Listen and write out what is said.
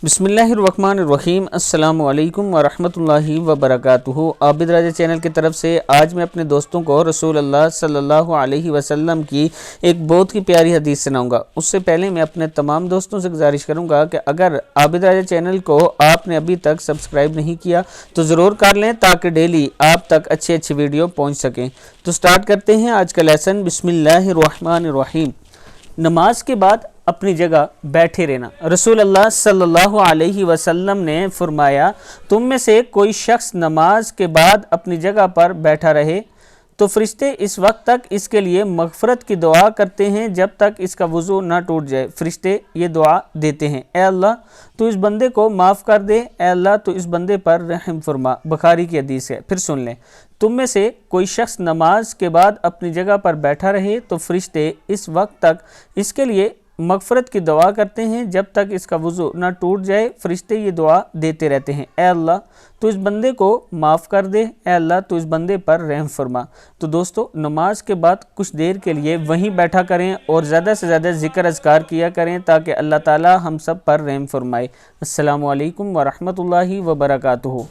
बिस्मिल्लाहिर्रहमानिर्रहीम। अस्सलामु अलैकुम वरहमतुल्लाहि वबरकातुहू। आबिद राजा चैनल की तरफ से आज मैं अपने दोस्तों को रसूल अल्लाह सल्लल्लाहु अलैहि वसल्लम की एक बहुत ही प्यारी हदीस सुनाऊंगा। उससे पहले मैं अपने तमाम दोस्तों से गुजारिश करूंगा कि अगर आबिद राजा चैनल को आपने अभी तक सब्सक्राइब नहीं किया तो ज़रूर कर लें ताकि डेली आप तक अच्छी अच्छी वीडियो पहुँच सकें। तो स्टार्ट करते हैं आज का लेसन। बिस्मिल्लाहिर्रहमानिर्रहीम। नमाज के बाद अपनी जगह बैठे रहना। रसूल अल्लाह सल्लल्लाहु अलैहि वसल्लम ने फरमाया, तुम में से कोई शख्स नमाज के बाद अपनी जगह पर बैठा रहे तो फरिश्ते इस वक्त तक इसके लिए मगफरत की दुआ करते हैं जब तक इसका वज़ू ना टूट जाए। फरिश्ते ये दुआ देते हैं, ए अल्लाह तो इस बंदे को माफ़ कर दे, ए अल्लाह तो इस बंदे पर रहम फरमा। बुखारी की हदीस है। फिर सुन लें, तुम में से कोई शख्स नमाज के बाद अपनी जगह पर बैठा रहे तो फरिश्ते इस वक्त तक इसके लिए मगफरत की दुआ करते हैं जब तक इसका वज़ू ना टूट जाए। फरिश्ते ये दुआ देते रहते हैं, ए अल्लाह तो इस बंदे को माफ़ कर दे, ए अल्लाह तो इस बंदे पर रहम फरमा। तो दोस्तों, नमाज के बाद कुछ देर के लिए वहीं बैठा करें और ज़्यादा से ज़्यादा ज़िक्र अज़कार किया करें ताकि अल्लाह ताला हम सब पर रहम फरमाए। अस्सलामु अलैकुम वरहमतुल्लाहि वबरकातुहू।